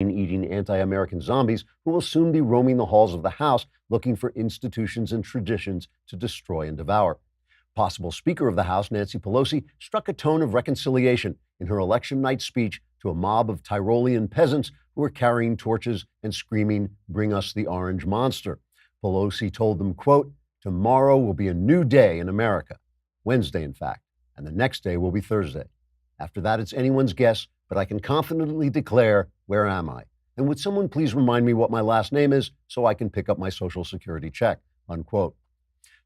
eating anti-American zombies who will soon be roaming the halls of the House looking for institutions and traditions to destroy and devour. Possible Speaker of the House, Nancy Pelosi, struck a tone of reconciliation in her election night speech to a mob of Tyrolean peasants who were carrying torches and screaming, "Bring us the orange monster." Pelosi told them, quote, "Tomorrow will be a new day in America." Wednesday, in fact, and the next day will be Thursday. After that, it's anyone's guess, but I can confidently declare, where am I? And would someone please remind me what my last name is so I can pick up my Social Security check, unquote.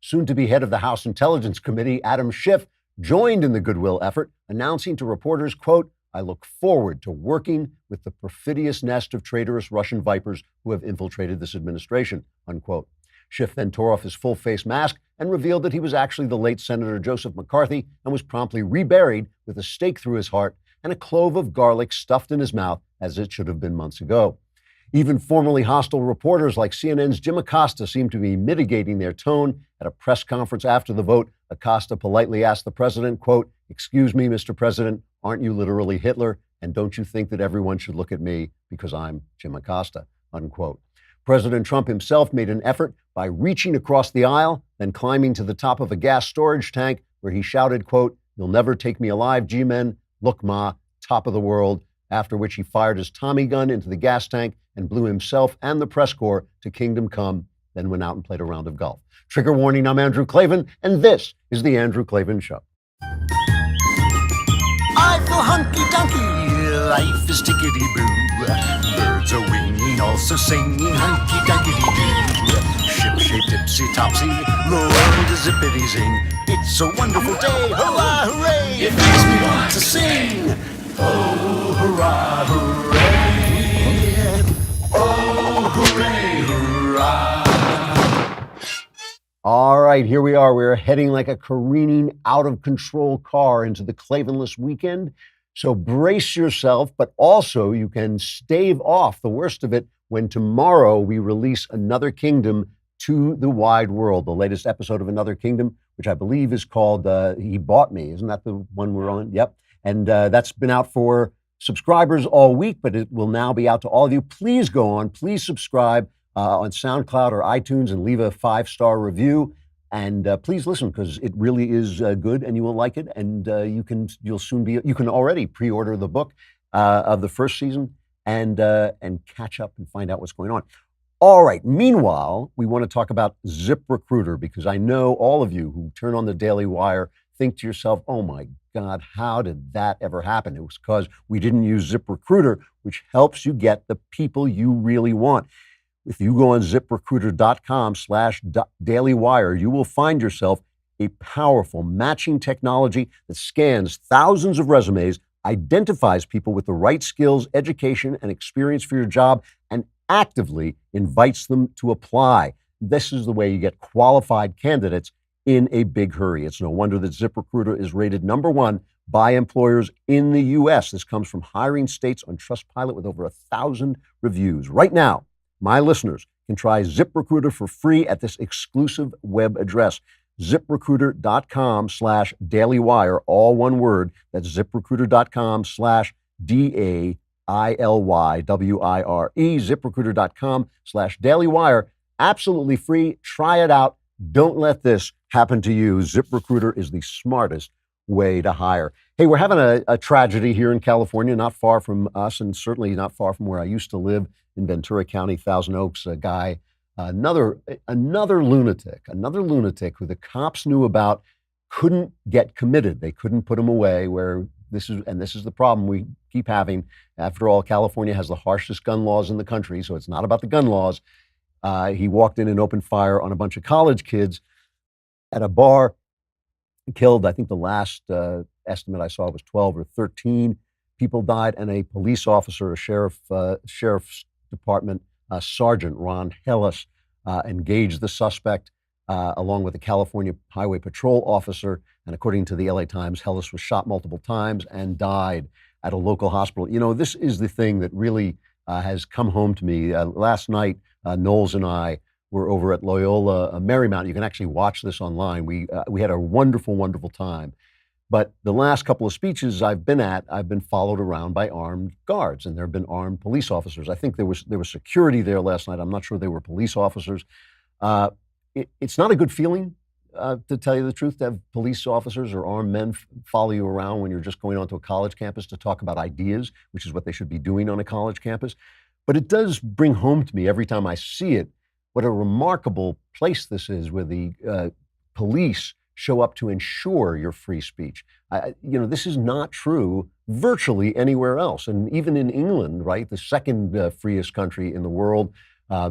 Soon to be head of the House Intelligence Committee, Adam Schiff, joined in the goodwill effort, announcing to reporters, quote, "I look forward to working with the perfidious nest of traitorous Russian vipers who have infiltrated this administration," unquote. Schiff then tore off his full face mask and revealed that he was actually the late Senator Joseph McCarthy and was promptly reburied with a stake through his heart and a clove of garlic stuffed in his mouth, as it should have been months ago. Even formerly hostile reporters like CNN's Jim Acosta seem to be mitigating their tone. At a press conference after the vote, Acosta politely asked the president, quote, "Excuse me, Mr. President, aren't you literally Hitler? And don't you think that everyone should look at me because I'm Jim Acosta," unquote. President Trump himself made an effort by reaching across the aisle, then climbing to the top of a gas storage tank where he shouted, quote, "You'll never take me alive, G-men. Look, Ma, top of the world," after which he fired his Tommy gun into the gas tank and blew himself and the press corps to kingdom come, then went out and played a round of golf. Trigger warning, I'm Andrew Klavan, and this is The Andrew Klavan Show. I feel hunky-dunky, life is tickety-boo. Birds are winging, also singing hunky-dunky-doo. Ship-shaped, ipsy-topsy, the world is zippity-zing. It's a wonderful day, hurrah, hooray! It makes me want to sing. Oh, hurrah, hooray! Oh, hooray, hurrah! All right, here we are. We're heading like a careening, out-of-control car into the Klavanless weekend. So brace yourself, but also you can stave off the worst of it when tomorrow we release Another Kingdom to the wide world, the latest episode of Another Kingdom, which I believe is called He Bought Me. Isn't that the one we're on? Yep. And that's been out for subscribers all week, but it will now be out to all of you. Please go on, please subscribe on SoundCloud or iTunes and leave a 5-star review. And please listen, because it really is good and you will like it. And you can already pre-order the book of the first season and catch up and find out what's going on. All right. Meanwhile, we want to talk about ZipRecruiter, because I know all of you who turn on the Daily Wire think to yourself, oh my God, how did that ever happen? It was because we didn't use ZipRecruiter, which helps you get the people you really want. If you go on ZipRecruiter.com/dailywire, you will find yourself a powerful matching technology that scans thousands of resumes, identifies people with the right skills, education, and experience for your job, and actively invites them to apply. This is the way you get qualified candidates in a big hurry. It's no wonder that ZipRecruiter is rated #1 by employers in the U.S. This comes from Hiring States on Trustpilot with over 1,000 reviews. Right now, my listeners can try ZipRecruiter for free at this exclusive web address, ZipRecruiter.com/dailywire, all one word. That's ZipRecruiter.com/DAILYWIRE, ZipRecruiter.com/dailywire. Absolutely free. Try it out. Don't let this happen to you. ZipRecruiter is the smartest way to hire. Hey, we're having a tragedy here in California, not far from us, and certainly not far from where I used to live in Ventura County, Thousand Oaks. A guy, another lunatic who the cops knew about, couldn't get committed. They couldn't put him away. This is the problem we keep having. After all, California has the harshest gun laws in the country, so it's not about the gun laws. He walked in and opened fire on a bunch of college kids at a bar. Killed, I think the last estimate I saw was 12 or 13 people died, and a police officer, a sheriff's department sergeant, Ron Hellis, engaged the suspect along with a California Highway Patrol officer. And according to the LA Times, Hellis was shot multiple times and died at a local hospital. You know, this is the thing that really has come home to me. Last night, Knowles and I were over at Loyola Marymount. You can actually watch this online. We had a wonderful, wonderful time. But the last couple of speeches I've been at, I've been followed around by armed guards, and there have been armed police officers. I think there was security there last night. I'm not sure they were police officers. It's not a good feeling, to tell you the truth, to have police officers or armed men follow you around when you're just going onto a college campus to talk about ideas, which is what they should be doing on a college campus. But it does bring home to me every time I see it what a remarkable place this is, where the police show up to ensure your free speech. This is not true virtually anywhere else. And even in England, right, the second freest country in the world,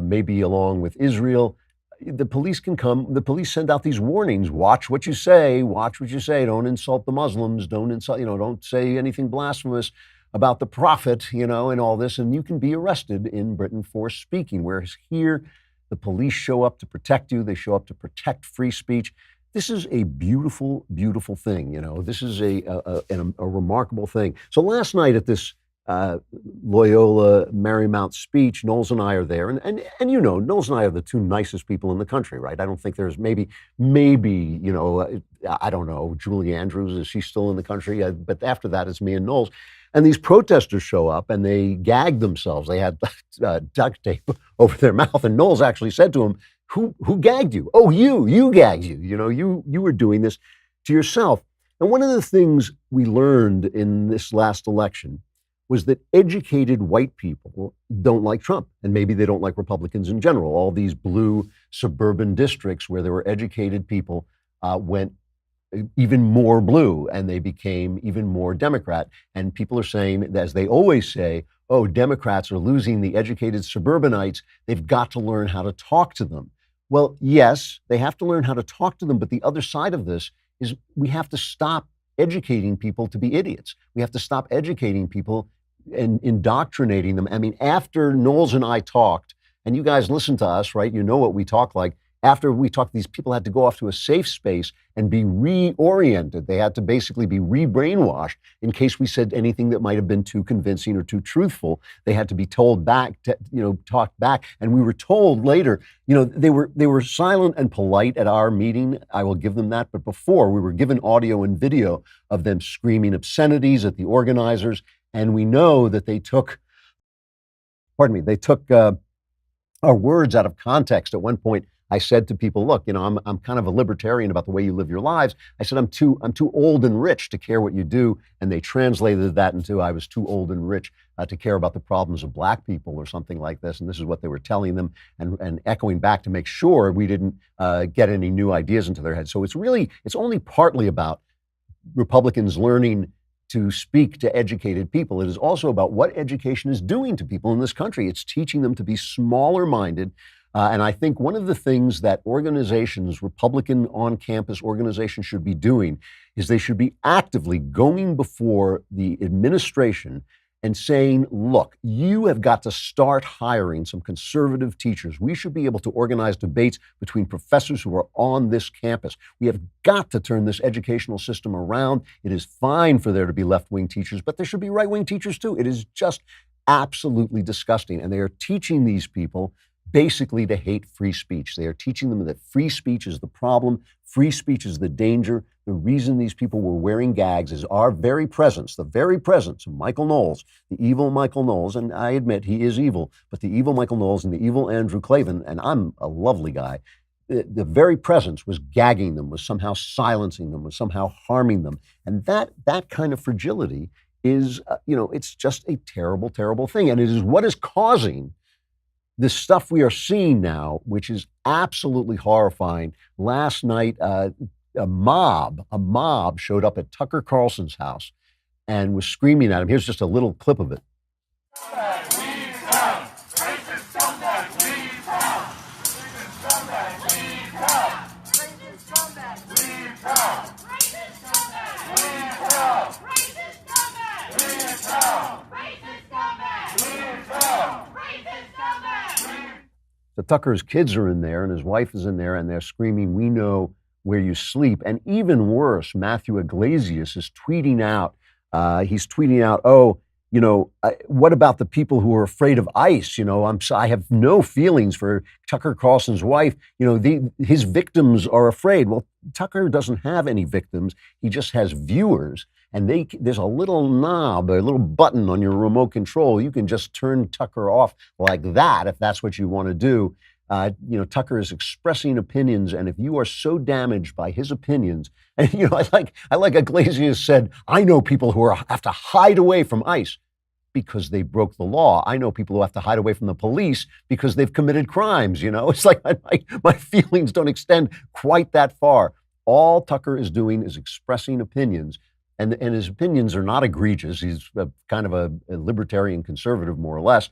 maybe along with Israel, the police can come, the police send out these warnings: watch what you say, don't insult the Muslims, don't say anything blasphemous about the prophet, and all this. And you can be arrested in Britain for speaking, whereas here, the police show up to protect you. They show up to protect free speech. This is a beautiful, beautiful thing. This is a remarkable thing. So last night at this Loyola Marymount speech, Knowles and I are there, and Knowles and I are the two nicest people in the country, right? I don't think there's maybe I don't know, Julie Andrews, is she still in the country? But after that, it's me and Knowles. And these protesters show up and they gag themselves. They had duct tape over their mouth. And Knowles actually said to him, who gagged you? Oh, you gagged you. You were doing this to yourself. And one of the things we learned in this last election was that educated white people don't like Trump. And maybe they don't like Republicans in general. All these blue suburban districts where there were educated people went even more blue, and they became even more Democrat. And people are saying, as they always say, oh, Democrats are losing the educated suburbanites. They've got to learn how to talk to them. Well, yes, they have to learn how to talk to them. But the other side of this is we have to stop educating people to be idiots. We have to stop educating people and indoctrinating them. I mean, after Knowles and I talked, and you guys listen to us, right? You know what we talk like. After we talked, these people had to go off to a safe space and be reoriented. They had to basically be re-brainwashed in case we said anything that might have been too convincing or too truthful. They had to be told back, talked back. And we were told later, they were silent and polite at our meeting. I will give them that. But before, we were given audio and video of them screaming obscenities at the organizers. And we know that they took our words out of context. At one point, I said to people, look, I'm kind of a libertarian about the way you live your lives. I said, I'm too old and rich to care what you do. And they translated that into I was too old and rich to care about the problems of black people or something like this. And this is what they were telling them and echoing back to make sure we didn't get any new ideas into their heads. So it's only partly about Republicans learning to speak to educated people. It is also about what education is doing to people in this country. It's teaching them to be smaller minded. And I think one of the things that organizations, Republican on-campus organizations, should be doing is they should be actively going before the administration and saying, look, you have got to start hiring some conservative teachers. We should be able to organize debates between professors who are on this campus. We have got to turn this educational system around. It is fine for there to be left-wing teachers, but there should be right-wing teachers too. It is just absolutely disgusting. And they are teaching these people basically to hate free speech. They are teaching them that free speech is the problem, free speech is the danger. The reason these people were wearing gags is our very presence, the very presence of Michael Knowles, the evil Michael Knowles, and I admit he is evil, but the evil Michael Knowles and the evil Andrew Klavan, and I'm a lovely guy, the very presence was gagging them, was somehow silencing them, was somehow harming them. And that kind of fragility is, it's just a terrible, terrible thing. And it is what is causing this stuff we are seeing now, which is absolutely horrifying. Last night, a mob showed up at Tucker Carlson's house and was screaming at him. Here's just a little clip of it. So Tucker's kids are in there and his wife is in there and they're screaming, "We know where you sleep." And even worse, Matthew Iglesias is tweeting out, oh, What about the people who are afraid of ICE? I have no feelings for Tucker Carlson's wife. His victims are afraid. Well, Tucker doesn't have any victims. He just has viewers. And there's a little knob, a little button on your remote control. You can just turn Tucker off like that if that's what you want to do. Tucker is expressing opinions, and if you are so damaged by his opinions, and I like Iglesias said, I know people who have to hide away from ICE because they broke the law. I know people who have to hide away from the police because they've committed crimes. It's like my feelings don't extend quite that far. All Tucker is doing is expressing opinions, and his opinions are not egregious. He's kind of a libertarian conservative, more or less.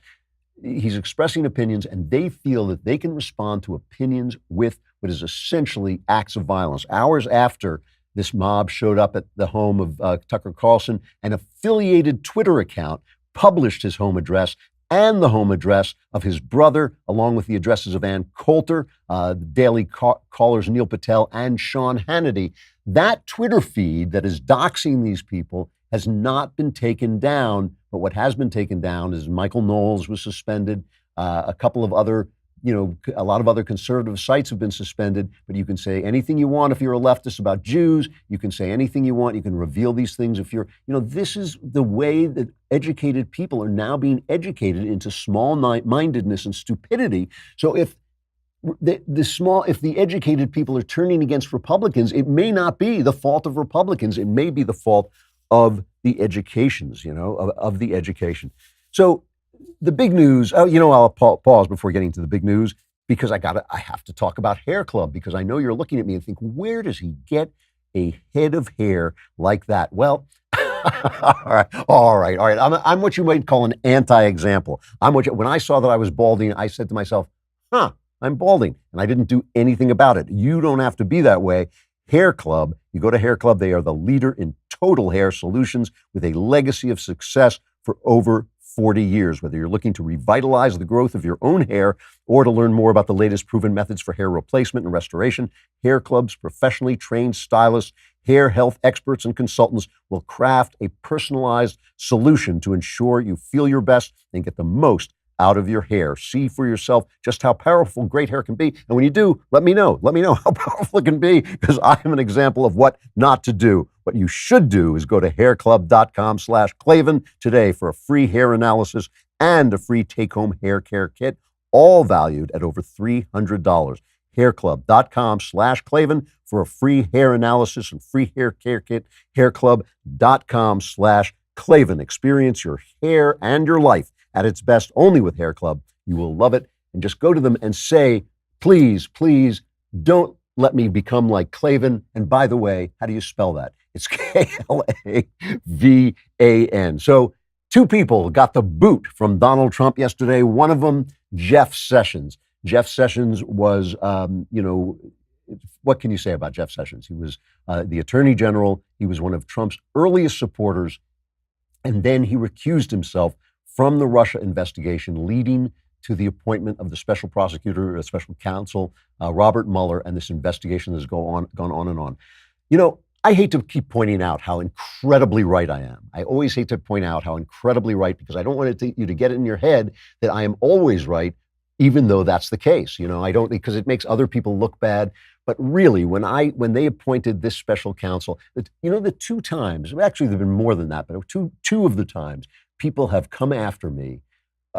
He's expressing opinions, and they feel that they can respond to opinions with what is essentially acts of violence. Hours after this mob showed up at the home of Tucker Carlson, an affiliated Twitter account published his home address and the home address of his brother, along with the addresses of Ann Coulter, the Daily Caller's Neil Patel, and Sean Hannity. That Twitter feed that is doxing these people has not been taken down, but what has been taken down is Michael Knowles was suspended. A couple of other, a lot of other conservative sites have been suspended, but you can say anything you want if you're a leftist about Jews. You can say anything you want. You can reveal these things if you're, this is the way that educated people are now being educated into small-mindedness and stupidity. So if the educated people are turning against Republicans, it may not be the fault of Republicans. It may be the fault of the educations, of the education. So the big news, I'll pause before getting to the big news because I have to talk about Hair Club, because I know you're looking at me and think, where does he get a head of hair like that? Well, all right. I'm what you might call an anti-example. When I saw that I was balding, I said to myself, I'm balding, and I didn't do anything about it. You don't have to be that way. Hair Club, you go to Hair Club, they are the leader in total hair solutions with a legacy of success for over 40 years. Whether you're looking to revitalize the growth of your own hair or to learn more about the latest proven methods for hair replacement and restoration, Hair Club's professionally trained stylists, hair health experts, and consultants will craft a personalized solution to ensure you feel your best and get the most out of your hair. See for yourself just how powerful great hair can be. And when you do, let me know. Let me know how powerful it can be, because I am an example of what not to do. What you should do is go to hairclub.com/Klavan today for a free hair analysis and a free take-home hair care kit, all valued at over $300. Hairclub.com/Klavan for a free hair analysis and free hair care kit. Hairclub.com/Klavan. Experience your hair and your life at its best only with Hair Club. You will love it. And just go to them and say, please, please don't let me become like Klavan. And by the way, how do you spell that? It's Klavan. So 2 people got the boot from Donald Trump yesterday. One of them, Jeff Sessions. Jeff Sessions was, what can you say about Jeff Sessions? He was the Attorney General. He was one of Trump's earliest supporters. And then he recused himself from the Russia investigation, leading to the appointment of the special prosecutor, special counsel, Robert Mueller, and this investigation has gone on and on. I hate to keep pointing out how incredibly right I am. I always hate to point out how incredibly right, because I don't want you to get it in your head that I am always right, even though that's the case. I don't, because it makes other people look bad. But really, when they appointed this special counsel, the 2 times, actually there've been more than that, but two of the times, people have come after me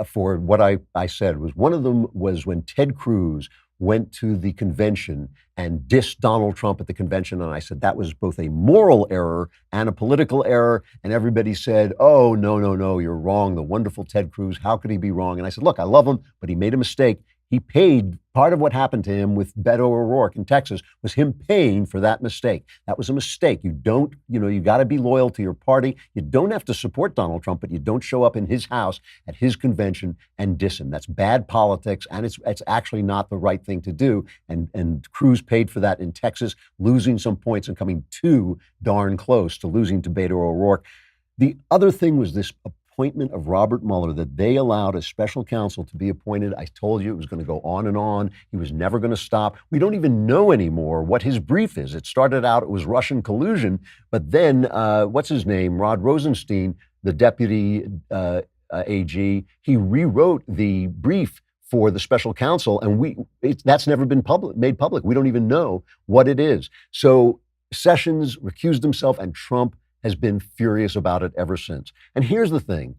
for what I said. One of them was when Ted Cruz went to the convention and dissed Donald Trump at the convention. And I said that was both a moral error and a political error. And everybody said, oh, no, you're wrong. The wonderful Ted Cruz, how could he be wrong? And I said, look, I love him, but he made a mistake. He paid, part of what happened to him with Beto O'Rourke in Texas was him paying for that mistake. That was a mistake. You got to be loyal to your party. You don't have to support Donald Trump, but you don't show up in his house at his convention and diss him. That's bad politics, and it's actually not the right thing to do. And Cruz paid for that in Texas, losing some points and coming too darn close to losing to Beto O'Rourke. The other thing was this appointment of Robert Mueller, that they allowed a special counsel to be appointed. I told you it was going to go on and on. He was never going to stop. We don't even know anymore what his brief is. It started out, it was Russian collusion, but then, what's his name? Rod Rosenstein, the deputy AG, he rewrote the brief for the special counsel, and that's never been made public. We don't even know what it is. So Sessions recused himself, and Trump has been furious about it ever since. And here's the thing.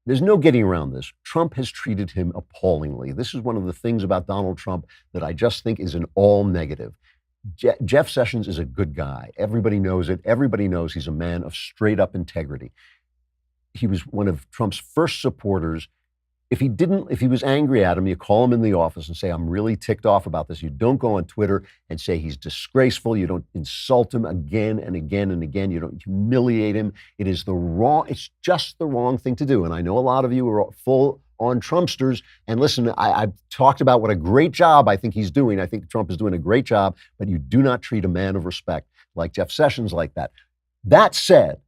There's no getting around this. Trump has treated him appallingly. This is one of the things about Donald Trump that I just think is an all negative. Jeff Sessions is a good guy. Everybody knows it. Everybody knows he's a man of straight up integrity. He was one of Trump's first supporters. If he was angry at him, you call him in the office and say, I'm really ticked off about this. You don't go on Twitter and say he's disgraceful. You don't insult him again and again and again. You don't humiliate him. It's just the wrong thing to do. And I know a lot of you are full on Trumpsters. And listen, I've talked about what a great job I think he's doing. I think Trump is doing a great job, but you do not treat a man of respect like Jeff Sessions like that. That said,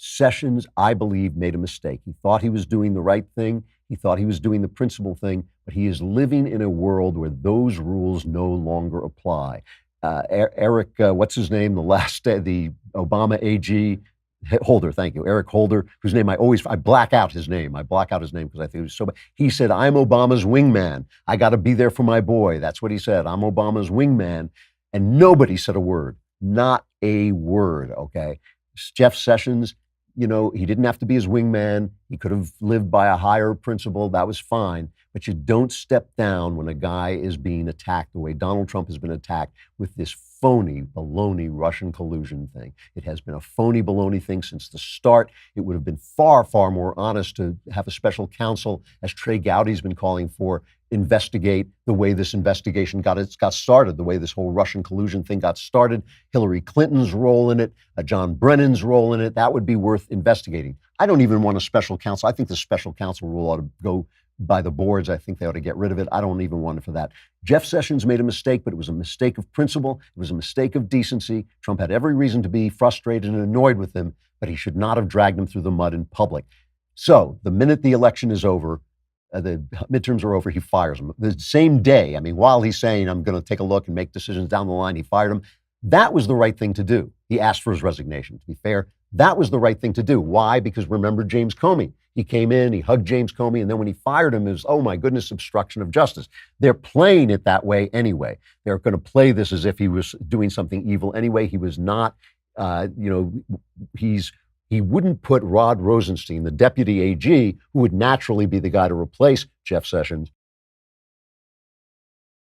Sessions, I believe, made a mistake. He thought he was doing the right thing. He thought he was doing the principled thing, but he is living in a world where those rules no longer apply. Eric, what's his name? The Obama AG, Holder, thank you. Eric Holder, whose name I black out his name. I block out his name because I think it was so bad. He said, I'm Obama's wingman. I got to be there for my boy. That's what he said. I'm Obama's wingman. And nobody said a word, not a word, okay? Jeff Sessions, he didn't have to be his wingman. He could have lived by a higher principle. That was fine. But you don't step down when a guy is being attacked the way Donald Trump has been attacked with this phony, baloney Russian collusion thing. It has been a phony, baloney thing since the start. It would have been far, far more honest to have a special counsel, as Trey Gowdy's been calling for, investigate the way this investigation got started, the way this whole Russian collusion thing got started, Hillary Clinton's role in it, John Brennan's role in it. That would be worth investigating. I don't even want a special counsel. I think the special counsel rule ought to go by the boards. I think they ought to get rid of it. I don't even want it for that. Jeff Sessions made a mistake, but it was a mistake of principle. It was a mistake of decency. Trump had every reason to be frustrated and annoyed with him, but he should not have dragged him through the mud in public. So the minute the election is over, the midterms are over, he fires him. The same day, while he's saying, I'm going to take a look and make decisions down the line, he fired him. That was the right thing to do. He asked for his resignation. To be fair, that was the right thing to do. Why? Because remember James Comey. He came in, he hugged James Comey, and then when he fired him, it was, oh my goodness, obstruction of justice. They're playing it that way anyway. They're going to play this as if he was doing something evil anyway. He was not. He wouldn't put Rod Rosenstein, the deputy AG, who would naturally be the guy to replace Jeff Sessions.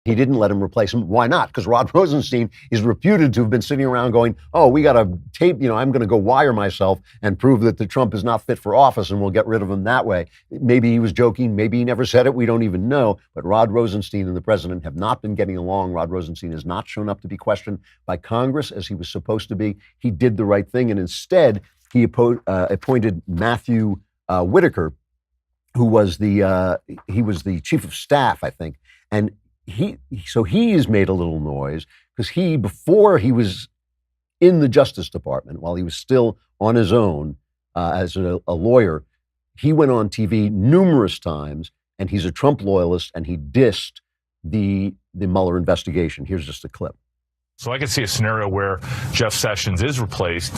He didn't let him replace him. Why not? Because Rod Rosenstein is reputed to have been sitting around going, oh, we got to tape, I'm going to go wire myself and prove that the Trump is not fit for office and we'll get rid of him that way. Maybe he was joking. Maybe he never said it. We don't even know. But Rod Rosenstein and the president have not been getting along. Rod Rosenstein has not shown up to be questioned by Congress as he was supposed to be. He did the right thing. And instead, he appointed Matthew Whitaker, who was he was the chief of staff, I think. And he has made a little noise because before he was in the Justice Department, while he was still on his own as a lawyer, he went on TV numerous times, and he's a Trump loyalist, and he dissed the Mueller investigation. Here's just a clip. So I could see a scenario where Jeff Sessions is replaced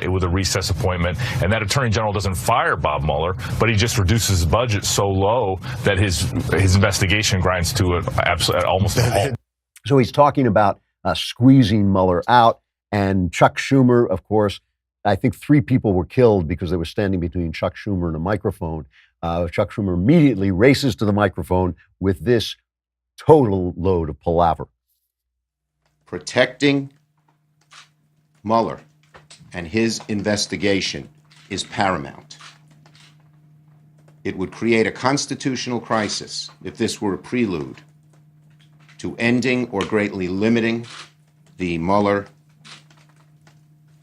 with a recess appointment, and that Attorney General doesn't fire Bob Mueller, but he just reduces his budget so low that his investigation grinds to almost a halt. So he's talking about squeezing Mueller out, and Chuck Schumer, of course. I think 3 people were killed because they were standing between Chuck Schumer and a microphone. Chuck Schumer immediately races to the microphone with this total load of palaver. Protecting Mueller and his investigation is paramount. It would create a constitutional crisis if this were a prelude to ending or greatly limiting the Mueller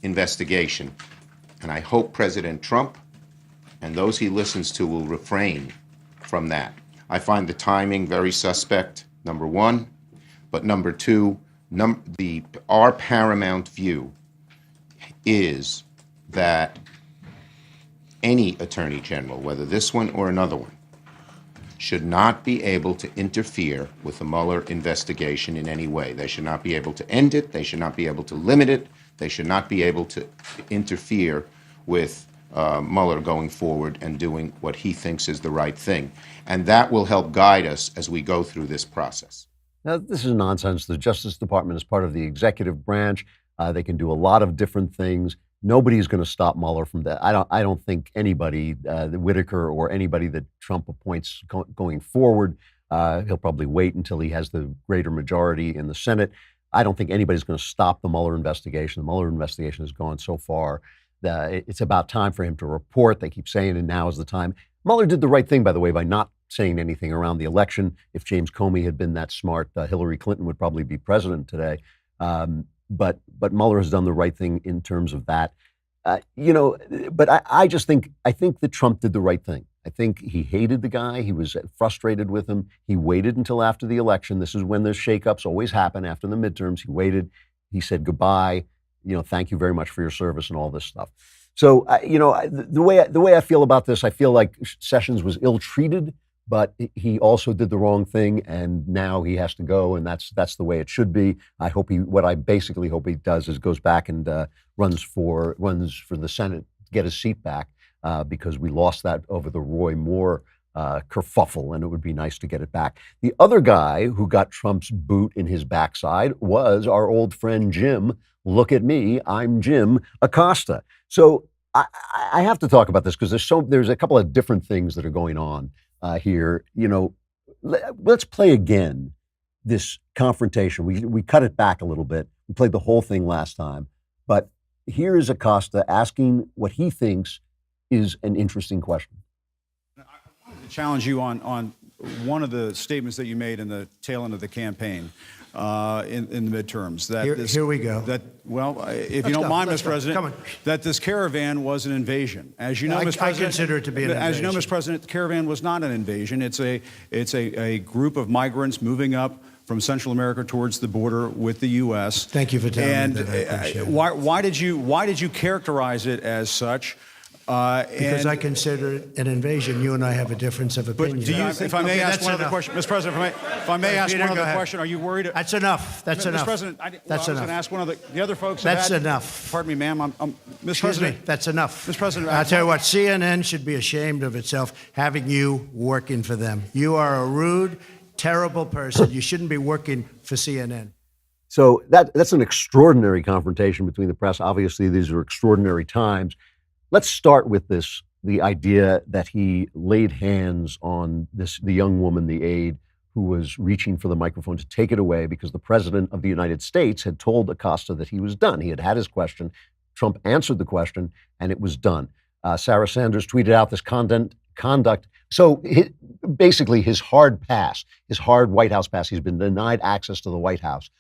investigation. And I hope President Trump and those he listens to will refrain from that. I find the timing very suspect, number one, but number two, our paramount view is that any attorney general, whether this one or another one, should not be able to interfere with the Mueller investigation in any way. They should not be able to end it. They should not be able to limit it. They should not be able to interfere with Mueller going forward and doing what he thinks is the right thing. And that will help guide us as we go through this process. Now, this is nonsense. The Justice Department is part of the executive branch. They can do a lot of different things. Nobody's going to stop Mueller from that. I don't think anybody, Whitaker or anybody that Trump appoints going forward, he'll probably wait until he has the greater majority in the Senate. I don't think anybody's going to stop the Mueller investigation. The Mueller investigation has gone so far that it's about time for him to report. They keep saying, and now is the time. Mueller did the right thing, by the way, by not saying anything around the election. If James Comey had been that smart, Hillary Clinton would probably be president today. But Mueller has done the right thing in terms of that. But I think that Trump did the right thing. I think he hated the guy. He was frustrated with him. He waited until after the election. This is when the shakeups always happen after the midterms. He waited. He said goodbye. Thank you very much for your service and all this stuff. So, the way I feel about this, I feel like Sessions was ill-treated, but he also did the wrong thing, and now he has to go, and that's the way it should be. What I basically hope he does is goes back and runs for the Senate, get his seat back, because we lost that over the Roy Moore kerfuffle, and it would be nice to get it back. The other guy who got Trump's boot in his backside was our old friend Jim. Look at me, I'm Jim Acosta. So I have to talk about this because there's a couple of different things that are going on here. Let's play again this confrontation. We cut it back a little bit. We played the whole thing last time, but here is Acosta asking what he thinks is an interesting question. I wanted to challenge you on one of the statements that you made in the tail end of the campaign in the midterms. Here we go. If you don't mind, Mr. President, that this caravan was an invasion. As you know, Mr. President, I consider it to be an invasion. As you know, Mr. President, the caravan was not an invasion. It's a group of migrants moving up from Central America towards the border with the U.S. Thank you for telling me that. I appreciate it. Why did you characterize it as such? Because I consider it an invasion. You and I have a difference of opinion. But do you, if I may ask one other question, Mr. President, if I may ask one other question, are you worried? That's enough. That's enough. Mr. President, that's I was enough. going to ask one of the other folks. That's enough. Pardon me, ma'am. Mr. Excuse President. me. That's enough. Mr. President, I'll tell you what. CNN should be ashamed of itself having you working for them. You are a rude, terrible person. You shouldn't be working for CNN. So that's an extraordinary confrontation between the press. Obviously, these are extraordinary times. Let's start with the idea that he laid hands on the young woman, the aide, who was reaching for the microphone to take it away because the president of the United States had told Acosta that he was done. He had his question. Trump answered the question, and it was done. Sarah Sanders tweeted out this conduct. So basically his hard White House pass, he's been denied access to the White House.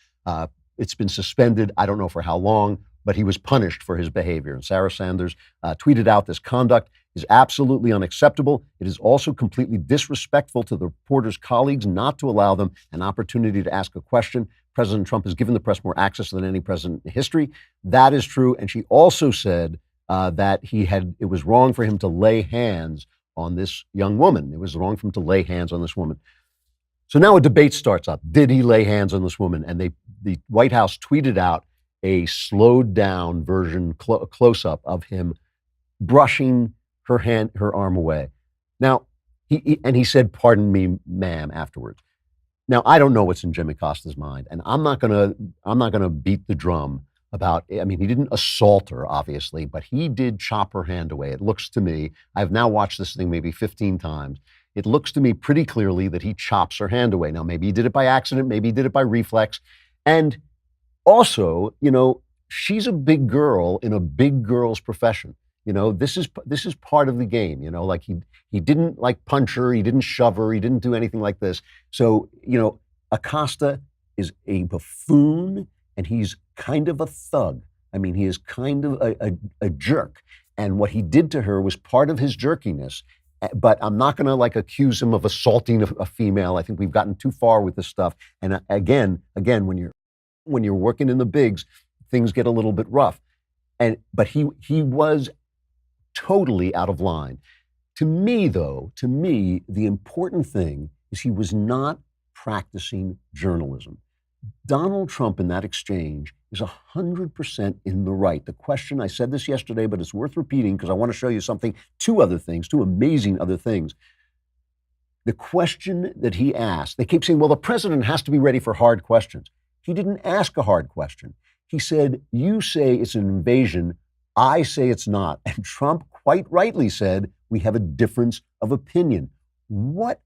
It's been suspended. I don't know for how long, but he was punished for his behavior. And Sarah Sanders tweeted out, this conduct is absolutely unacceptable. It is also completely disrespectful to the reporter's colleagues not to allow them an opportunity to ask a question. President Trump has given the press more access than any president in history. That is true. And she also said that it was wrong for him to lay hands on this young woman. It was wrong for him to lay hands on this woman. So now a debate starts up. Did he lay hands on this woman? And the White House tweeted out a slowed down version, close-up of him brushing her arm away. Now, he said, "Pardon me, ma'am," afterwards. Now, I don't know what's in Jim Acosta's mind, and I'm not gonna beat the drum about, I mean, he didn't assault her, obviously, but he did chop her hand away. It looks to me, I've now watched this thing maybe 15 times. It looks to me pretty clearly that he chops her hand away. Now, maybe he did it by accident, maybe he did it by reflex. And also, she's a big girl in a big girl's profession. This is part of the game. Like he didn't like punch her, he didn't shove her, he didn't do anything like this. So, Acosta is a buffoon and he's kind of a thug. I mean, he is kind of a jerk. And what he did to her was part of his jerkiness. But I'm not going to accuse him of assaulting a female. I think we've gotten too far with this stuff. And again, when you're working in the bigs, things get a little bit rough. But he was totally out of line. To me, the important thing is he was not practicing journalism. Donald Trump in that exchange is 100% in the right. The question, I said this yesterday, but it's worth repeating because I want to show you something, two amazing other things. The question that he asked, they keep saying, well, the president has to be ready for hard questions. He didn't ask a hard question. He said, you say it's an invasion, I say it's not. And Trump quite rightly said, we have a difference of opinion. What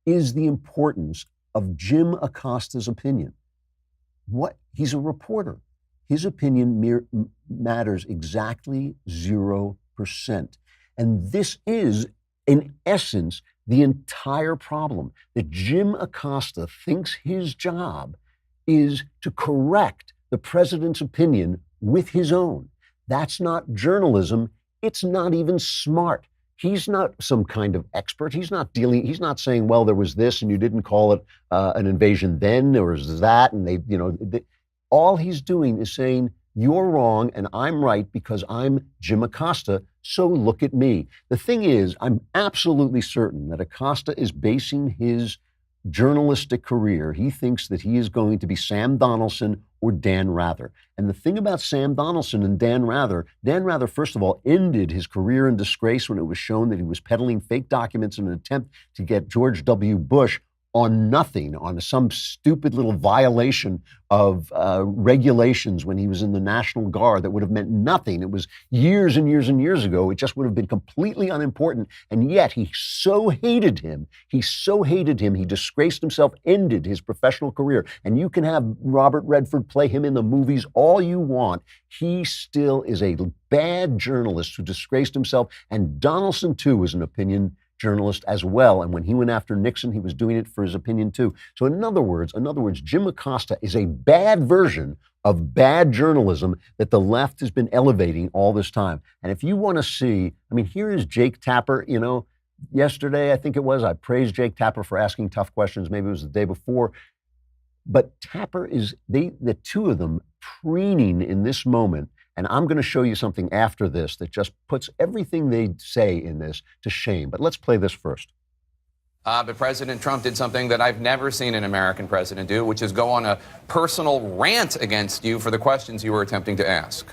is the importance of Jim Acosta's opinion? He's a reporter. His opinion matters exactly 0%. And this is, in essence, the entire problem, that Jim Acosta thinks his job is to correct the president's opinion with his own. That's not journalism. It's not even smart. He's not some kind of expert. He's not saying, well, there was this and you didn't call it an invasion then, or is that, and all he's doing is saying, you're wrong and I'm right because I'm Jim Acosta, so look at me. The thing is, I'm absolutely certain that Acosta is basing his journalistic career, he thinks that he is going to be Sam Donaldson or Dan Rather. And the thing about Sam Donaldson and Dan Rather, first of all, ended his career in disgrace when it was shown that he was peddling fake documents in an attempt to get George W. Bush on nothing, on some stupid little violation of regulations when he was in the National Guard that would have meant nothing. It was years and years and years ago. It just would have been completely unimportant. And yet he so hated him. He disgraced himself, ended his professional career. And you can have Robert Redford play him in the movies all you want. He still is a bad journalist who disgraced himself. And Donaldson, too, was an opinion journalist as well. And when he went after Nixon, he was doing it for his opinion too. So in other words, Jim Acosta is a bad version of bad journalism that the left has been elevating all this time. And if you want to see, here is Jake Tapper, yesterday, I think it was, I praised Jake Tapper for asking tough questions. Maybe it was the day before. But Tapper the two of them preening in this moment. And I'm going to show you something after this that just puts everything they say in this to shame. But let's play this first. But President Trump did something that I've never seen an American president do, which is go on a personal rant against you for the questions you were attempting to ask.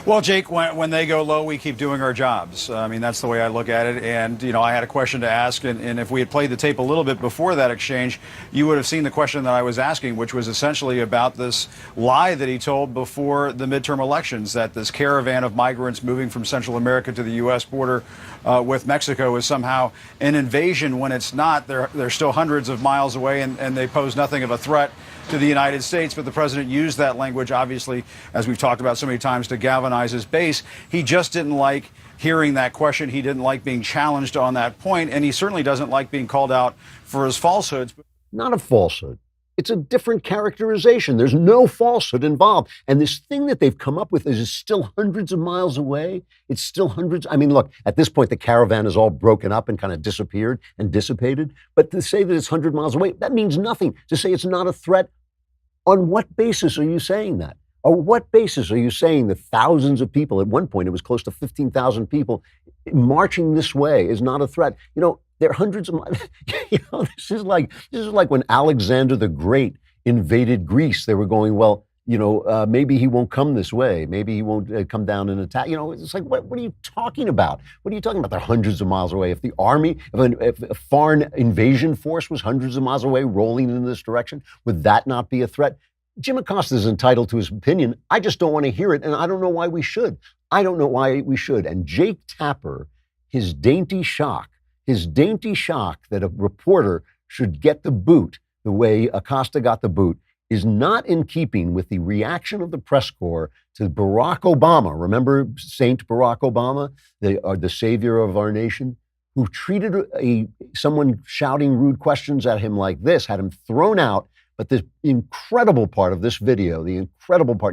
Well, Jake, when they go low, we keep doing our jobs. That's the way I look at it. And, I had a question to ask. And if we had played the tape a little bit before that exchange, you would have seen the question that I was asking, which was essentially about this lie that he told before the midterm elections, that this caravan of migrants moving from Central America to the U.S. border with Mexico is somehow an invasion when it's not. They're still hundreds of miles away and they pose nothing of a threat to the United States. But the president used that language, obviously, as we've talked about so many times, to galvanize his base. He just didn't like hearing that question. He didn't like being challenged on that point. And he certainly doesn't like being called out for his falsehoods. Not a falsehood. It's a different characterization. There's no falsehood involved. And this thing that they've come up with is still hundreds of miles away. It's still hundreds. Look, at this point, the caravan is all broken up and kind of disappeared and dissipated. But to say that it's 100 miles away, that means nothing. To say it's not a threat, on what basis are you saying that? On what basis are you saying that thousands of people, at one point it was close to 15,000 people, marching this way is not a threat? There are hundreds of miles. This is like when Alexander the Great invaded Greece. They were going, well, maybe he won't come this way. Maybe he won't come down and attack. It's like, what are you talking about? What are you talking about? They're hundreds of miles away. If the army, if a foreign invasion force was hundreds of miles away rolling in this direction, would that not be a threat? Jim Acosta is entitled to his opinion. I just don't want to hear it, and I don't know why we should. And Jake Tapper, his dainty shock that a reporter should get the boot the way Acosta got the boot is not in keeping with the reaction of the press corps to Barack Obama. Remember Saint Barack Obama, the savior of our nation, who treated someone shouting rude questions at him like this, had him thrown out. But the incredible part of this video, and you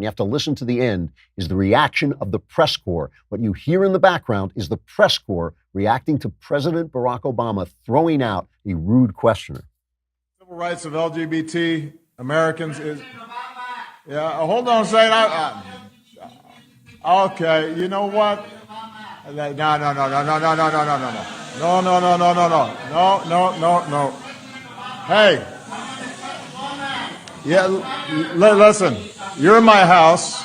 have to listen to the end, is the reaction of the press corps. What you hear in the background is the press corps reacting to President Barack Obama throwing out a rude questioner. Civil rights of LGBT Americans is... Yeah, hold on a second. Okay, you know what? No, no, no, no, no, no, no, no, no, no, no. No, no, no, no, no, no. No, no, no, no. Hey. Yeah, listen. You're in my house.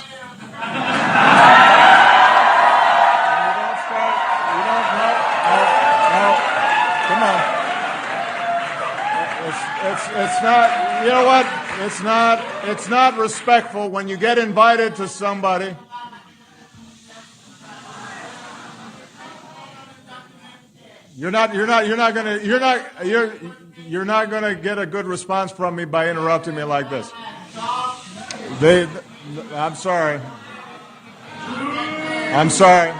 It's not, you know what? It's not respectful when you get invited to somebody. You're not gonna get a good response from me by interrupting me like this. I'm sorry. I'm sorry.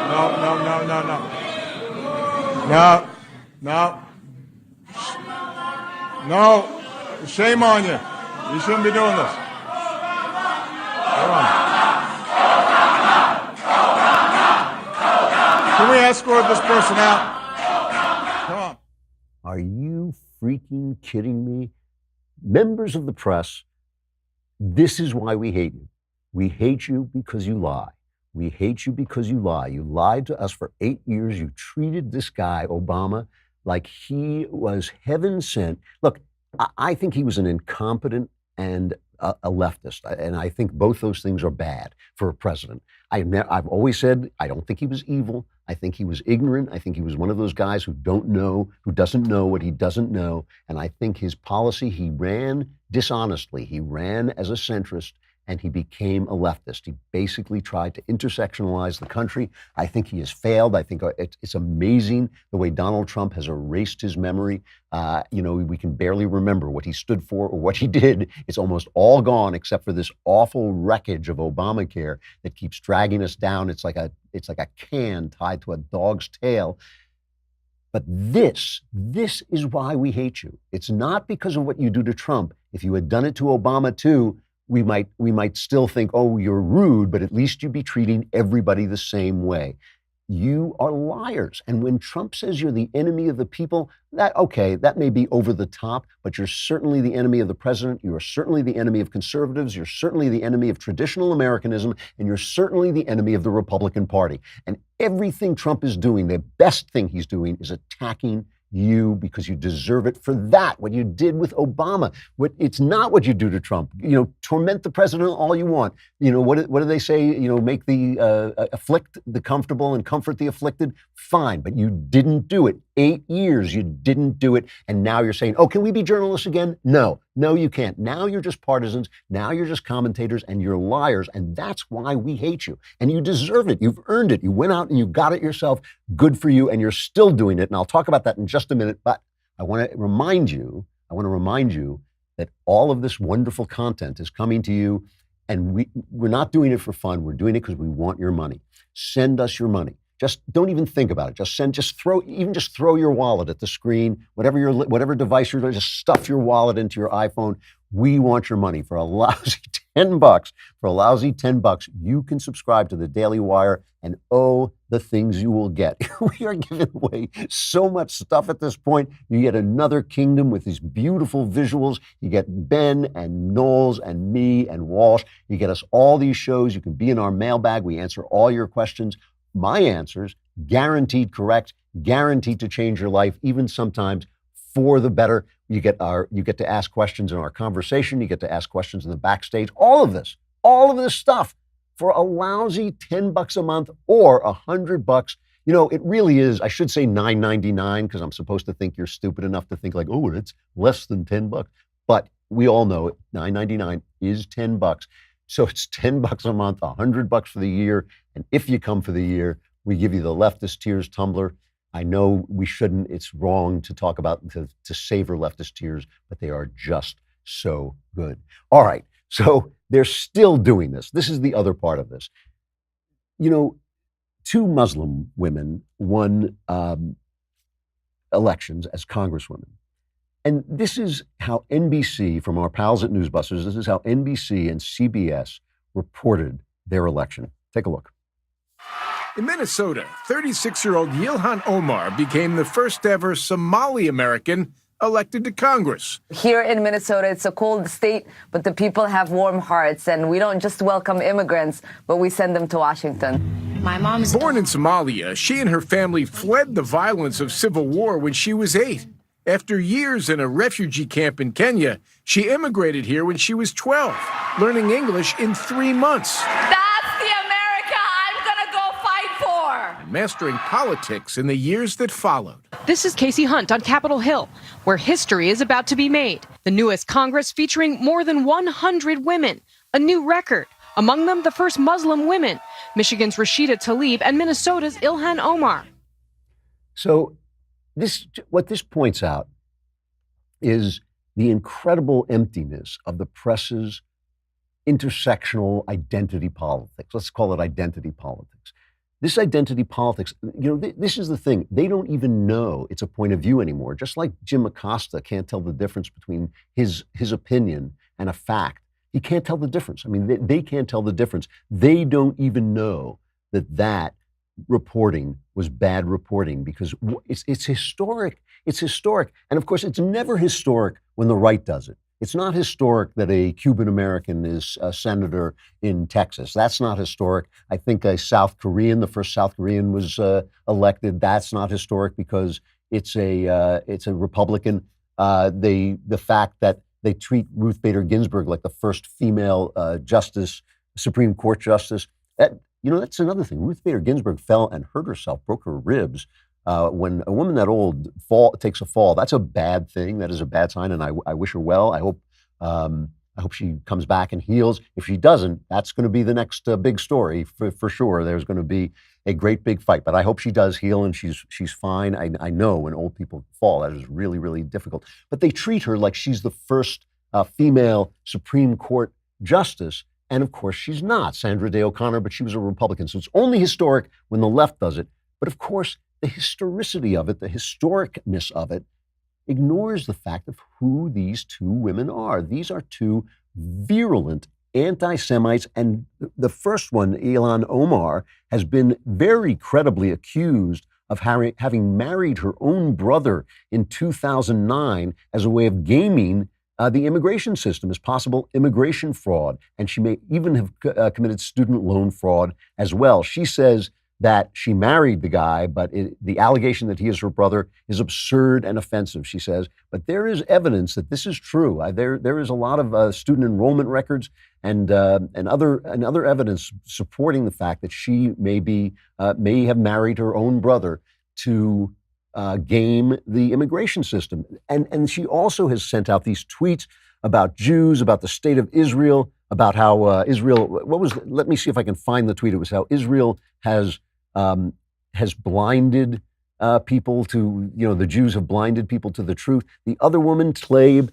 No, no, no, no, no. No, no. No, shame on you. You shouldn't be doing this. Come on. Can we escort this person out? Come on. Are you freaking kidding me? Members of the press, this is why we hate you. We hate you because you lie. We hate you because you lie. You lied to us for 8 years. You treated this guy, Obama, like he was heaven sent. Look, I think he was an incompetent and a leftist, and I think both those things are bad for a president. I've always said I don't think he was evil. I think he was ignorant. I think he was one of those guys who doesn't know what he doesn't know. And I think his policy, he ran dishonestly. He ran as a centrist, and he became a leftist. He basically tried to intersectionalize the country. I think he has failed. I think it's amazing the way Donald Trump has erased his memory. We can barely remember what he stood for or what he did. It's almost all gone except for this awful wreckage of Obamacare that keeps dragging us down. It's like a can tied to a dog's tail. But this is why we hate you. It's not because of what you do to Trump. If you had done it to Obama too, we might still think, oh, you're rude, but at least you'd be treating everybody the same way. You are liars. And when Trump says you're the enemy of the people, that may be over the top, but you're certainly the enemy of the president. You are certainly the enemy of conservatives. You're certainly the enemy of traditional Americanism, and you're certainly the enemy of the Republican Party. And everything Trump is doing, the best thing he's doing is attacking you because you deserve it for that, what you did with Obama. It's not what you do to Trump. Torment the president all you want. What do they say? Make the afflict the comfortable and comfort the afflicted. Fine, but you didn't do it. 8 years, you didn't do it. And now you're saying, oh, can we be journalists again? No, you can't. Now you're just partisans. Now you're just commentators and you're liars. And that's why we hate you. And you deserve it. You've earned it. You went out and you got it yourself. Good for you. And you're still doing it. And I'll talk about that in just a minute. But I want to remind you that all of this wonderful content is coming to you. And we're not doing it for fun. We're doing it because we want your money. Send us your money. Just don't even think about it. Just throw your wallet at the screen, whatever device you're doing, just stuff your wallet into your iPhone. We want your money for a lousy $10. For a lousy $10, you can subscribe to the Daily Wire, and the things you will get. We are giving away so much stuff at this point. You get another kingdom with these beautiful visuals. You get Ben and Knowles and me and Walsh. You get us all these shows. You can be in our mailbag. We answer all your questions. My answers, guaranteed correct, guaranteed to change your life, even sometimes for the better. You get to ask questions in our conversation. You get to ask questions in the backstage. All of this stuff for a lousy $10 a month or $100. It really is. I should say $9.99 because I'm supposed to think you're stupid enough to think like, oh, it's less than $10. But we all know it. $9.99 is $10. So it's $10 a month, $100 for the year. And if you come for the year, we give you the Leftist Tears tumbler. I know we shouldn't. It's wrong to talk about, to savor leftist tears, but they are just so good. All right. So they're still doing this. This is the other part of this. 2 Muslim women won elections as congresswomen. And this is how NBC, from our pals at Newsbusters, this is how NBC and CBS reported their election. Take a look. In Minnesota, 36-year-old Yilhan Omar became the first ever Somali American elected to Congress. Here in Minnesota, it's a cold state, but the people have warm hearts, and we don't just welcome immigrants, but we send them to Washington. My mom's born in Somalia. She and her family fled the violence of civil war when she was 8. After years in a refugee camp in Kenya, she immigrated here when she was 12, learning English in 3 months. That's the America I'm gonna go fight for! And mastering politics in the years that followed. This is Casey Hunt on Capitol Hill, where history is about to be made. The newest Congress featuring more than 100 women, a new record. Among them, the first Muslim women, Michigan's Rashida Tlaib and Minnesota's Ilhan Omar. So what this points out is the incredible emptiness of the press's intersectional identity politics. Let's call it identity politics. This identity politics, this is the thing. They don't even know it's a point of view anymore. Just like Jim Acosta can't tell the difference between his opinion and a fact. He can't tell the difference. I mean, they can't tell the difference. They don't even know that reporting was bad reporting because it's historic. It's historic. And of course, it's never historic when the right does it. It's not historic that a Cuban American is a senator in Texas. That's not historic. I think the first South Korean was elected. That's not historic because it's a Republican. The fact that they treat Ruth Bader Ginsburg like the first female Supreme Court justice. That's another thing. Ruth Bader Ginsburg fell and hurt herself, broke her ribs. When a woman that old takes a fall, that's a bad thing. That is a bad sign, and I wish her well. I hope she comes back and heals. If she doesn't, that's going to be the next big story for sure. There's going to be a great big fight, but I hope she does heal and she's fine. I know when old people fall, that is really, really difficult. But they treat her like she's the first female Supreme Court justice. And of course, she's not Sandra Day O'Connor, but she was a Republican. So it's only historic when the left does it. But of course, the historicity of it, the historicness of it, ignores the fact of who these two women are. These are two virulent anti-Semites. And the first one, Ilhan Omar, has been very credibly accused of having married her own brother in 2009 as a way of gaming the immigration system as possible immigration fraud. And she may even have committed student loan fraud as well. She says that she married the guy, but the allegation that he is her brother is absurd and offensive, she says. But there is evidence that this is true. There is a lot of student enrollment records and other evidence supporting the fact that she may have married her own brother to game the immigration system. And she also has sent out these tweets about Jews, about the state of Israel, about how Israel, let me see if I can find the tweet. It was how Israel has blinded people to, the Jews have blinded people to the truth. The other woman, Tlaib,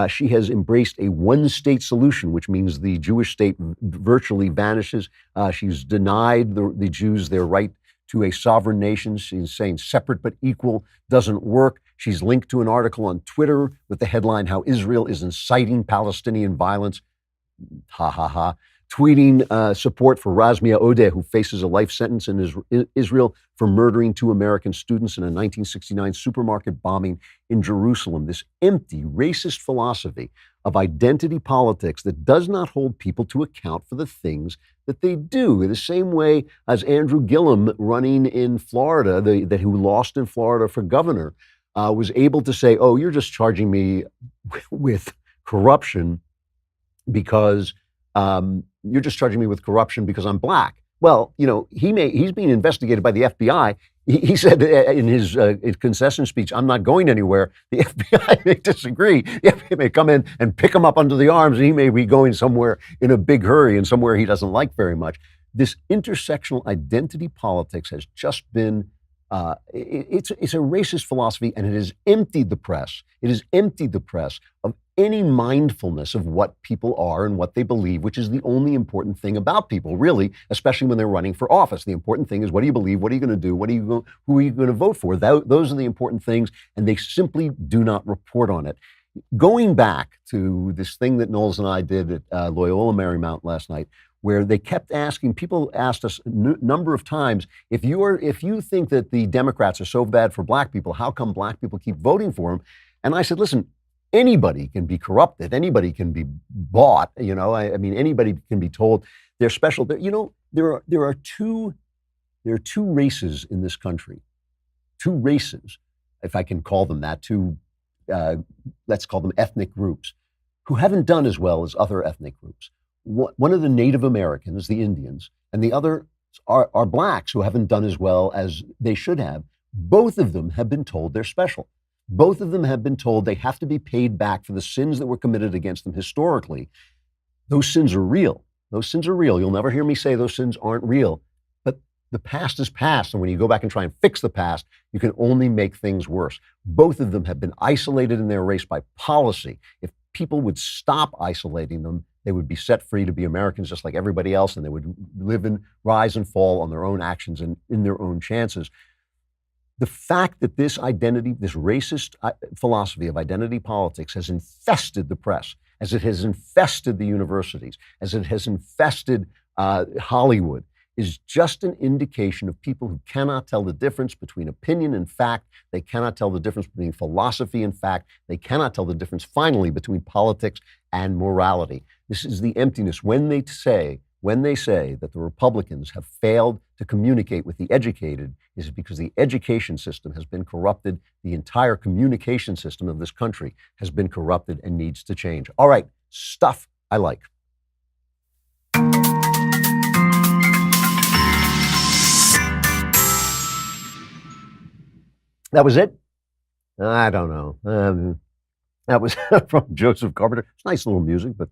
she has embraced a one-state solution, which means the Jewish state virtually vanishes. She's denied the Jews their right to a sovereign nation. She's saying separate but equal doesn't work. She's linked to an article on Twitter with the headline, How Israel is Inciting Palestinian Violence. Ha ha ha. Tweeting support for Razmia Odeh, who faces a life sentence in Israel for murdering 2 American students in a 1969 supermarket bombing in Jerusalem. This empty, racist philosophy of identity politics that does not hold people to account for the things that they do. The same way as Andrew Gillum running in Florida, who lost in Florida for governor, was able to say, oh, you're just charging me with corruption because you're just charging me with corruption because I'm black. Well, he's being investigated by the FBI. He said in his concession speech, I'm not going anywhere. The FBI may disagree. The FBI may come in and pick him up under the arms, and he may be going somewhere in a big hurry and somewhere he doesn't like very much. This intersectional identity politics has just been, it's a racist philosophy, and it has emptied the press. It has emptied the press of any mindfulness of what people are and what they believe, which is the only important thing about people, really, especially when they're running for office. The important thing is, what do you believe? What are you going to do? Who are you going to vote for? Those are the important things, and they simply do not report on it. Going back to this thing that Knowles and I did at Loyola Marymount last night, where they kept asking, people asked us a number of times, if you think that the Democrats are so bad for black people, how come black people keep voting for them? And I said, listen, anybody can be corrupted. Anybody can be bought. I mean, anybody can be told they're special. There are two races in this country, two races, if I can call them that, let's call them ethnic groups, who haven't done as well as other ethnic groups. One of the Native Americans, the Indians, and the other are blacks who haven't done as well as they should have. Both of them have been told they're special. Both of them have been told they have to be paid back for the sins that were committed against them historically. Those sins are real. Those sins are real. You'll never hear me say those sins aren't real. But the past is past. And when you go back and try and fix the past, you can only make things worse. Both of them have been isolated in their race by policy. If people would stop isolating them, they would be set free to be Americans just like everybody else, and they would live and rise and fall on their own actions and in their own chances. The fact that this racist philosophy of identity politics has infested the press, as it has infested the universities, as it has infested Hollywood, is just an indication of people who cannot tell the difference between opinion and fact. They cannot tell the difference between philosophy and fact. They cannot tell the difference, finally, between politics and morality. This is the emptiness. When they say that the Republicans have failed to communicate with the educated, is because the education system has been corrupted. The entire communication system of this country has been corrupted and needs to change. All right, stuff I like. That was it? I don't know. That was from Joseph Carpenter. It's nice little music, but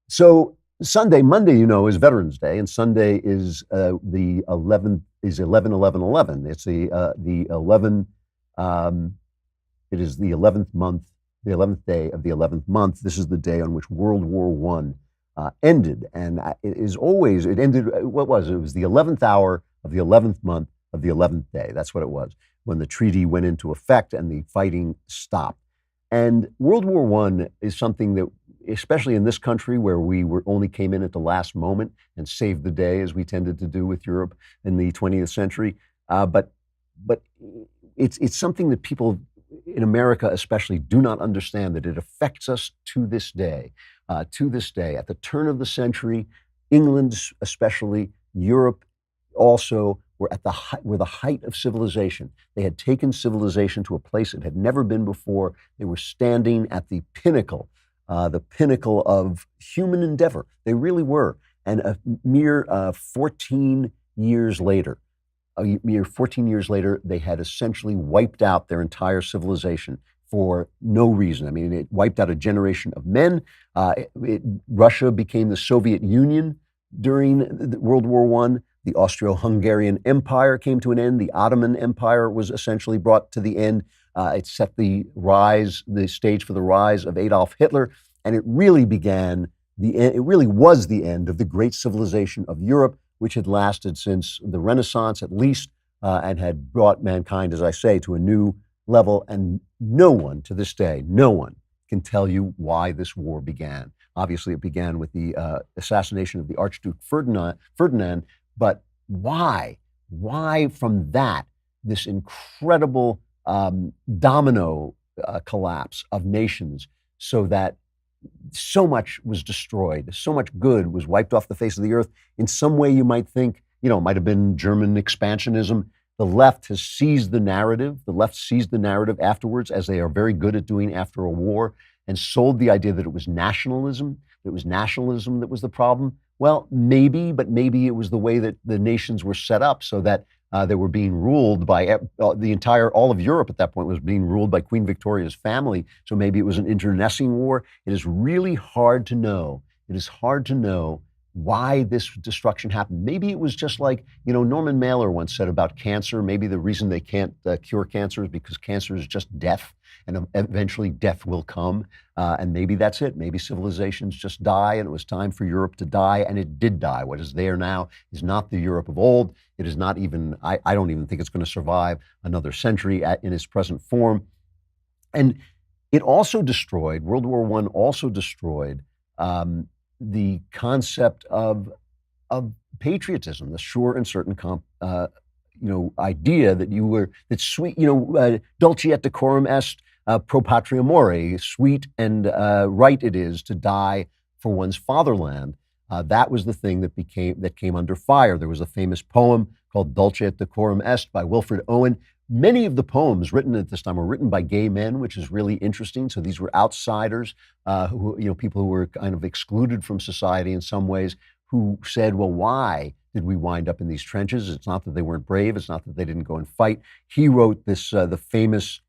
so Monday, is Veterans Day, and Sunday is the 11th, is 11/11/11. It's the 11. It is the 11th month, the 11th day of the 11th month. This is the day on which World War I ended, and it ended. What was it? It was the 11th hour of the 11th month of the 11th day. That's what it was, when the treaty went into effect and the fighting stopped. And World War I is something that, especially in this country where we only came in at the last moment and saved the day, as we tended to do with Europe in the 20th century. But it's something that people in America especially do not understand, that it affects us to this day. To this day, at the turn of the century, England especially, Europe also, were the height of civilization. They had taken civilization to a place it had never been before. They were standing at the pinnacle of human endeavor. They really were. And a mere 14 years later, they had essentially wiped out their entire civilization for no reason. I mean, it wiped out a generation of men. Russia became the Soviet Union during World War I. The Austro-Hungarian Empire came to an end. The Ottoman Empire was essentially brought to the end. It set the stage for the rise of Adolf Hitler, and it really was the end of the great civilization of Europe, which had lasted since the Renaissance at least, and had brought mankind, as I say, to a new level. And no one to this day, no one can tell you why this war began. Obviously, it began with the assassination of the Archduke Ferdinand. But why? Why from that, this incredible domino collapse of nations, so that so much was destroyed, so much good was wiped off the face of the earth? In some way, you might think, it might have been German expansionism. The left has seized the narrative. The left seized the narrative afterwards, as they are very good at doing after a war, and sold the idea that it was nationalism. It was nationalism that was the problem. Well, maybe, but maybe it was the way that the nations were set up, so that they were being ruled by all of Europe at that point was being ruled by Queen Victoria's family. So maybe it was an internecine war. It is really hard to know. It is hard to know why this destruction happened. Maybe it was just like, Norman Mailer once said about cancer. Maybe the reason they can't cure cancer is because cancer is just death, and eventually death will come. And maybe that's it. Maybe civilizations just die, and it was time for Europe to die, and it did die. What is there now is not the Europe of old. It is not even, I don't even think it's going to survive another century in its present form. And it also destroyed, World War I also destroyed the concept of patriotism, the sure and certain idea that you were, that sweet, dulce et decorum est, pro patria more, sweet and right it is to die for one's fatherland. That was the thing that came under fire. There was a famous poem called Dulce et Decorum Est by Wilfred Owen. Many of the poems written at this time were written by gay men, which is really interesting. So these were outsiders, people who were kind of excluded from society in some ways, who said, well, why did we wind up in these trenches? It's not that they weren't brave. It's not that they didn't go and fight. He wrote this, the famous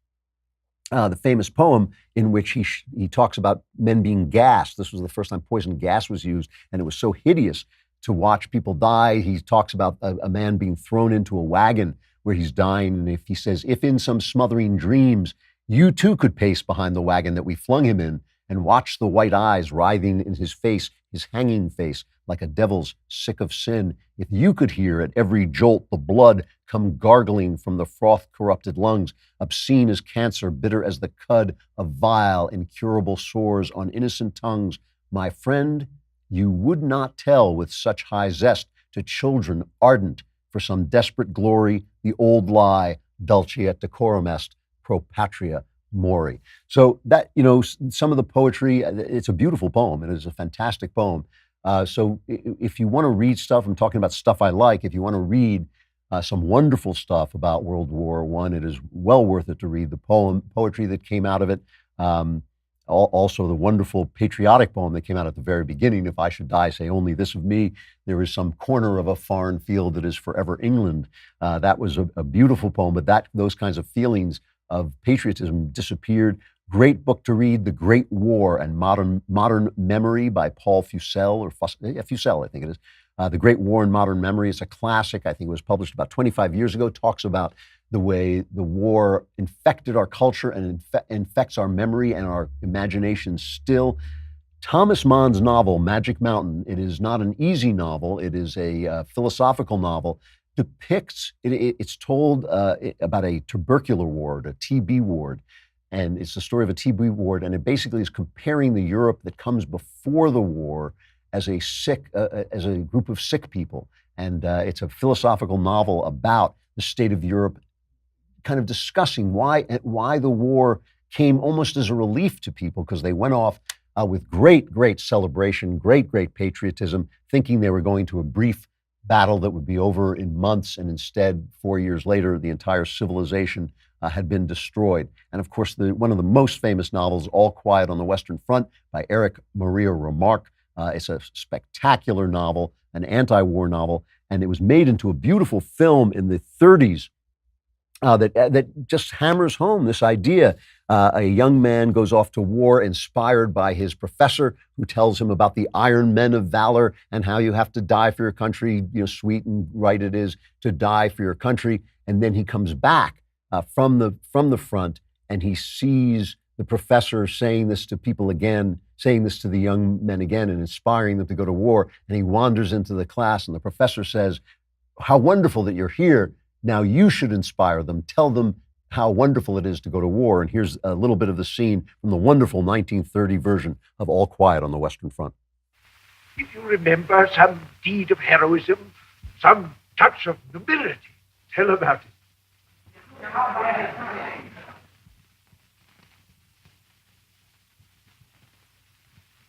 poem in which he talks about men being gassed. This was the first time poison gas was used, and it was so hideous to watch people die. He talks about a man being thrown into a wagon where he's dying, and he says, if in some smothering dreams you too could pace behind the wagon that we flung him in and watch the white eyes writhing in his face, his hanging face, like a devil's sick of sin, if you could hear at every jolt the blood come gargling from the froth-corrupted lungs, obscene as cancer, bitter as the cud of vile, incurable sores on innocent tongues, my friend, you would not tell with such high zest to children ardent for some desperate glory, the old lie, dulce et decorum est, pro patria more. So that, some of the poetry, it's a beautiful poem. It is a fantastic poem. So if you want to read stuff, I'm talking about stuff I like, if you want to read some wonderful stuff about World War I, it is well worth it to read the poetry that came out of it. Also the wonderful patriotic poem that came out at the very beginning, if I should die, say only this of me, there is some corner of a foreign field that is forever England. That was a beautiful poem, but those kinds of feelings of patriotism disappeared. Great book to read, The Great War and Modern Memory by Paul Fussell, Fussell, I think it is. The Great War and Modern Memory is a classic. I think it was published about 25 years ago. Talks about the way the war infected our culture and infects our memory and our imagination still. Thomas Mann's novel, Magic Mountain, it is not an easy novel. It is a philosophical novel. It's told about a tubercular ward, a TB ward. And it's the story of a TB ward, and it basically is comparing the Europe that comes before the war as a group of sick people. And it's a philosophical novel about the state of Europe, kind of discussing why the war came almost as a relief to people, because they went off with great celebration, great patriotism, thinking they were going to a brief battle that would be over in months, and instead, 4 years later, the entire civilization had been destroyed. And of course, one of the most famous novels, All Quiet on the Western Front by Erich Maria Remarque. It's a spectacular novel, an anti-war novel, and it was made into a beautiful film in the 30s that just hammers home this idea. A young man goes off to war inspired by his professor, who tells him about the iron men of valor and how you have to die for your country, sweet and right it is to die for your country. And then he comes back from the front, and he sees the professor saying this to people again, saying this to the young men again, and inspiring them to go to war. And he wanders into the class, and the professor says, how wonderful that you're here. Now you should inspire them. Tell them how wonderful it is to go to war. And here's a little bit of the scene from the wonderful 1930 version of All Quiet on the Western Front. If you remember some deed of heroism, some touch of nobility, tell about it.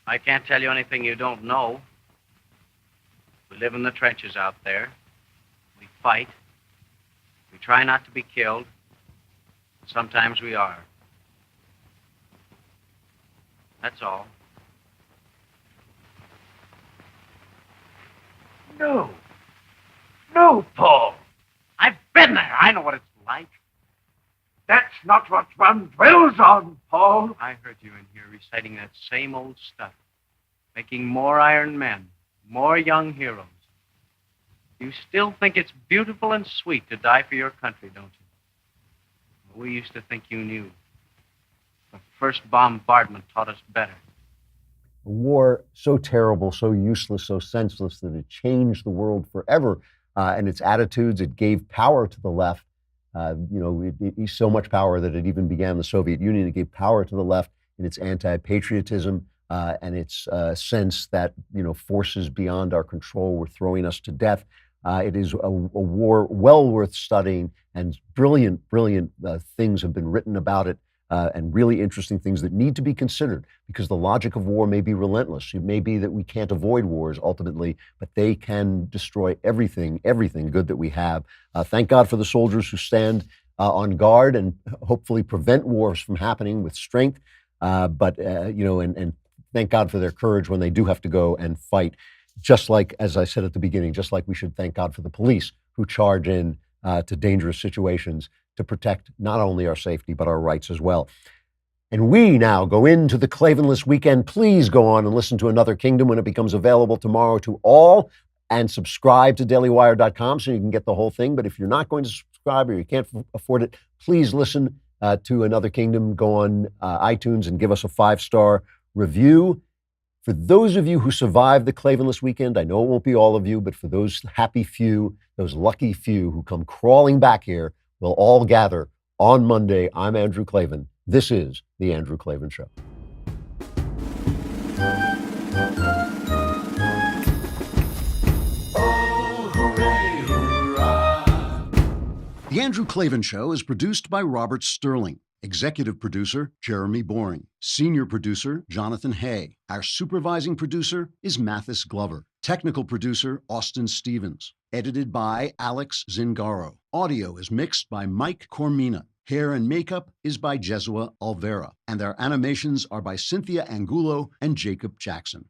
I can't tell you anything you don't know. We live in the trenches out there. We fight. We try not to be killed. Sometimes we are. That's all. No, Paul. I've been there. I know what it's like. That's not what one dwells on, Paul. I heard you in here reciting that same old stuff, making more iron men, more young heroes. You still think it's beautiful and sweet to die for your country, don't you? We used to think you knew. The first bombardment taught us better. A war so terrible, so useless, so senseless that it changed the world forever. And its attitudes, it gave power to the left. So much power that it even began the Soviet Union. It gave power to the left in its anti-patriotism and its sense that, forces beyond our control were throwing us to death. It is a war well worth studying, and brilliant things have been written about it. and really interesting things that need to be considered, because the logic of war may be relentless. It may be that we can't avoid wars ultimately, but they can destroy everything good that we have. Thank God for the soldiers who stand on guard and hopefully prevent wars from happening with strength. But thank God for their courage when they do have to go and fight. Just like, as I said at the beginning, just like we should thank God for the police who charge in to dangerous situations to protect not only our safety, but our rights as well. And we now go into the Klavanless weekend. Please go on and listen to Another Kingdom when it becomes available tomorrow to all, and subscribe to dailywire.com so you can get the whole thing. But if you're not going to subscribe or you can't afford it, please listen to Another Kingdom. Go on iTunes and give us a 5-star review. For those of you who survived the Klavanless weekend, I know it won't be all of you, but for those happy few, those lucky few who come crawling back here, we'll all gather on Monday. I'm Andrew Klavan. This is The Andrew Klavan Show. The Andrew Klavan Show is produced by Robert Sterling. Executive producer, Jeremy Boring. Senior producer, Jonathan Hay. Our supervising producer is Mathis Glover. Technical producer, Austin Stevens. Edited by Alex Zingaro. Audio is mixed by Mike Cormina. Hair and makeup is by Jesua Alvera. And our animations are by Cynthia Angulo and Jacob Jackson.